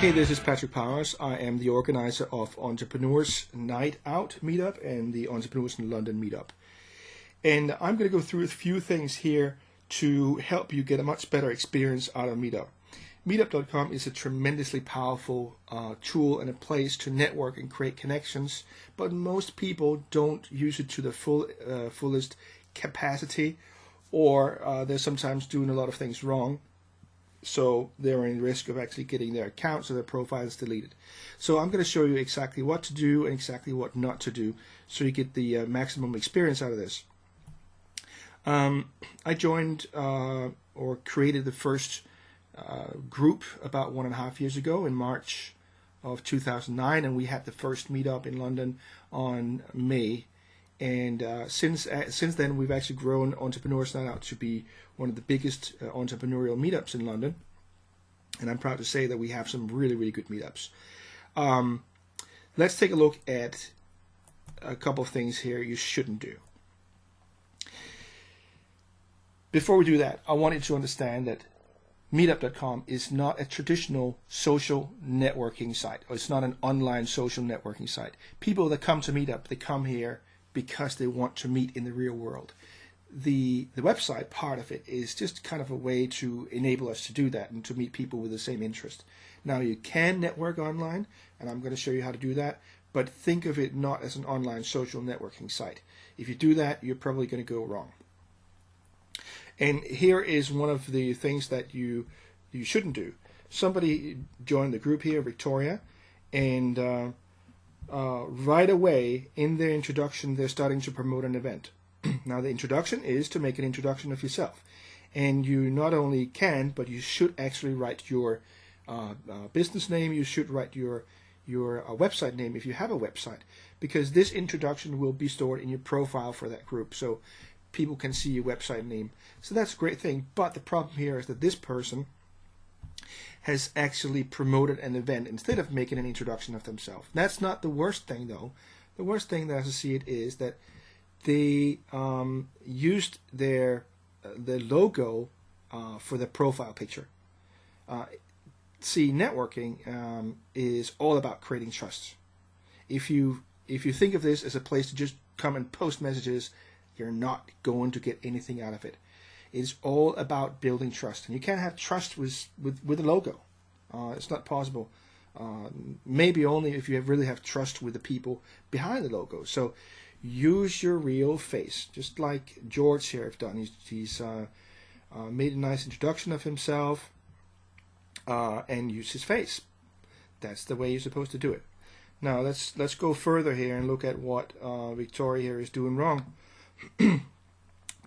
Hey, this is Patrick Powers. I am the organizer of Entrepreneurs Night Out Meetup and the Entrepreneurs in London Meetup. And I'm going to go through a few things here to help you get a much better experience out of Meetup. Meetup.com is a tremendously powerful tool and a place to network and create connections, but most people don't use it to the fullest capacity, or they're sometimes doing a lot of things wrong. So they're in risk of actually getting their accounts or their profiles deleted. So I'm going to show you exactly what to do and exactly what not to do so you get the maximum experience out of this. I joined or created the first group about 1.5 years ago in March of 2009, and we had the first meetup in London on May. And since then, we've actually grown Entrepreneurs Night Out to be one of the biggest entrepreneurial meetups in London. And I'm proud to say that we have some really, really good meetups. Let's take a look at a couple of things here you shouldn't do. Before we do that, I want you to understand that Meetup.com is not a traditional social networking site, or it's not an online social networking site. People that come to Meetup, they come here because they want to meet in the real world. The website part of it is just kind of a way to enable us to do that and to meet people with the same interest. Now, you can network online, and I'm going to show you how to do that, but think of it not as an online social networking site. If you do that, you're probably going to go wrong. And here is one of the things that you shouldn't do. Somebody joined the group here, Victoria, and right away in their introduction, they're starting to promote an event. Now, the introduction is to make an introduction of yourself. And you not only can, but you should actually write your business name. You should write your website name if you have a website, because this introduction will be stored in your profile for that group. So people can see your website name. So that's a great thing. But the problem here is that this person has actually promoted an event instead of making an introduction of themselves. That's not the worst thing, though. The worst thing that, as I see it, is that they used the logo for the profile picture. See, networking is all about creating trust. If you think of this as a place to just come and post messages, you're not going to get anything out of it. It's all about building trust, and you can't have trust with a logo. It's not possible. Maybe only if you really have trust with the people behind the logo. So use your real face, just like George here have done. He's made a nice introduction of himself and use his face. That's the way you're supposed to do it. Now let's go further here and look at what Victoria here is doing wrong.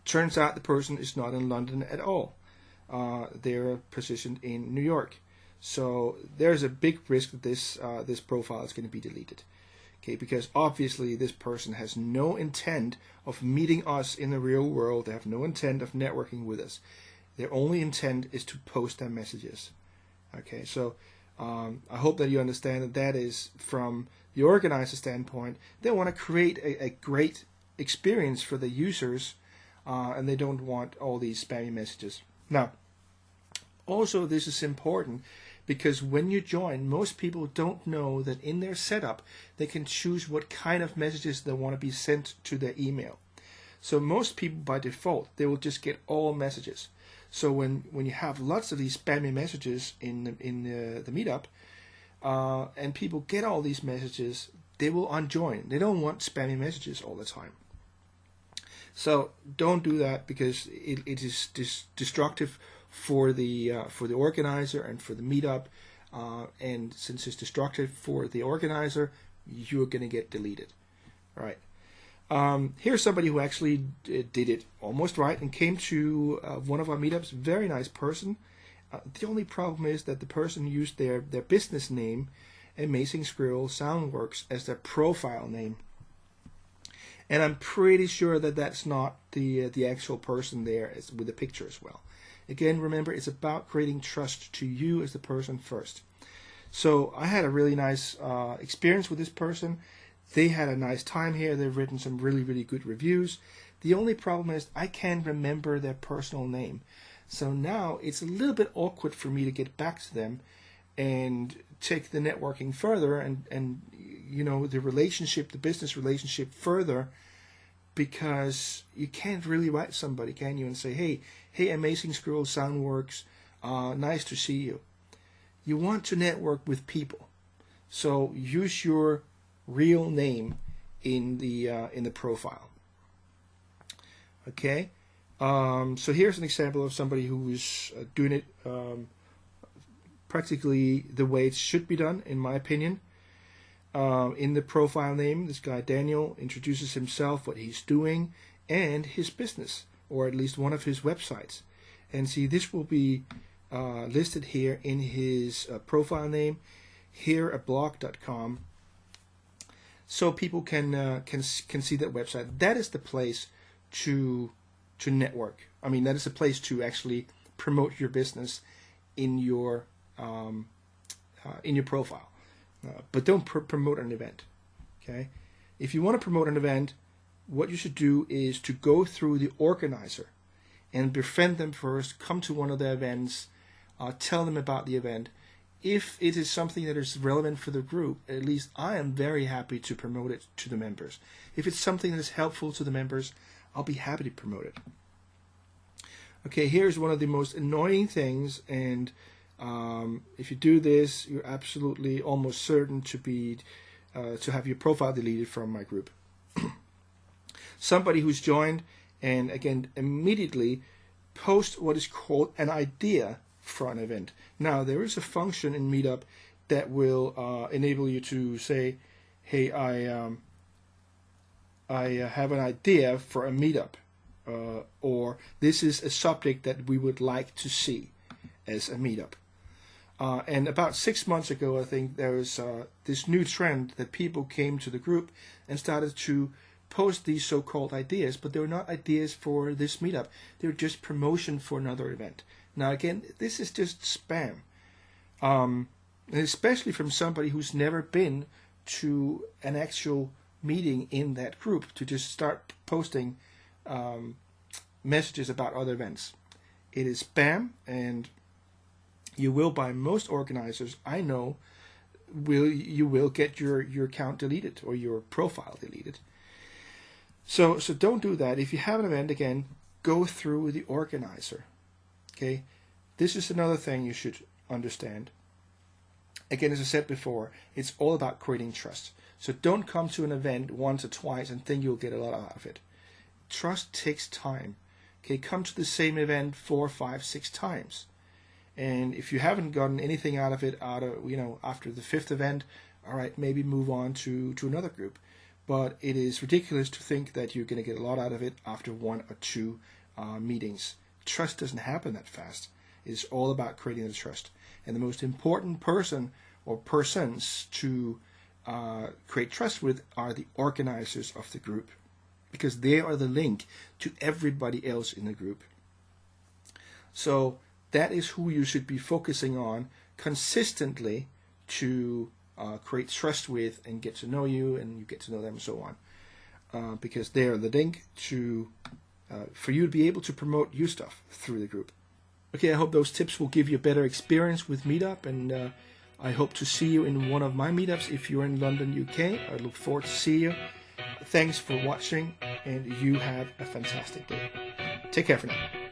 Turns out the person is not in London at all. They're positioned in New York. So there's a big risk that this profile is going to be deleted. Okay, because obviously this person has no intent of meeting us in the real world. They have no intent of networking with us. Their only intent is to post their messages. Okay, so I hope that you understand that is from the organizer standpoint. They want to create a great experience for the users, and they don't want all these spammy messages. Now, also this is important because when you join, most people don't know that in their setup they can choose what kind of messages they want to be sent to their email. So most people by default, they will just get all messages. So when you have lots of these spammy messages in the meetup, and people get all these messages, they will unjoin. They don't want spammy messages all the time. So don't do that, because it is destructive for the organizer and for the meetup. And since it's destructive for the organizer, you're going to get deleted. All right. Here's somebody who actually did it almost right and came to one of our meetups. Very nice person. The only problem is that the person used their business name, Amazing Squirrel Soundworks, as their profile name. And I'm pretty sure that that's not the actual person there with the picture as well. Again, remember, it's about creating trust to you as the person first. So I had a really nice experience with this person. They had a nice time here. They've written some really, really good reviews. The only problem is I can't remember their personal name. So now it's a little bit awkward for me to get back to them and take the networking further and you know, the business relationship further, because you can't really write somebody, can you, and say, hey, Amazing Squirrel Soundworks, nice to see you. You want to network with people, so use your real name in the profile. Okay, so here's an example of somebody who is doing it practically the way it should be done, in my opinion. In the profile name, this guy Daniel introduces himself, what he's doing, and his business, or at least one of his websites. And see, this will be listed here in his profile name, here at blog.com, so people can see that website. That is the place to network. I mean, that is a place to actually promote your business in your profile. But don't promote an event. Okay, if you want to promote an event, what you should do is to go through the organizer and befriend them first. Come to one of the events, tell them about the event. If it is something that is relevant for the group, at least I am very happy to promote it to the members. If it's something that is helpful to the members, I'll be happy to promote it. Okay, here's one of the most annoying things, and if you do this, you're absolutely almost certain to have your profile deleted from my group. Somebody who's joined and again immediately post what is called an idea for an event. Now, there is a function in Meetup that will enable you to say, hey, I have an idea for a meetup, or this is a subject that we would like to see as a meetup. And about 6 months ago, I think, there was this new trend that people came to the group and started to post these so-called ideas, but they were not ideas for this meetup. They were just promotion for another event. Now, again, this is just spam, and especially from somebody who's never been to an actual meeting in that group, to just start posting messages about other events. It is spam, and you will, by most organizers I know, you will get your account deleted or your profile deleted. So don't do that. If you have an event, again, go through the organizer. Okay, this is another thing you should understand. Again, as I said before, it's all about creating trust. So don't come to an event once or twice and think you'll get a lot out of it. Trust takes time. Okay, come to the same event 4, 5, 6 times. And if you haven't gotten anything out of it, after the 5th event, all right, maybe move on to another group. But it is ridiculous to think that you're going to get a lot out of it after 1 or 2 meetings. Trust doesn't happen that fast. It's all about creating the trust. And the most important person or persons to create trust with are the organizers of the group, because they are the link to everybody else in the group. So that is who you should be focusing on consistently to create trust with and get to know you, and you get to know them and so on, because they are the link to for you to be able to promote your stuff through the group. Okay, I hope those tips will give you a better experience with Meetup, and I hope to see you in one of my meetups if you're in London, UK. I look forward to see you. Thanks for watching, and you have a fantastic day. Take care for now.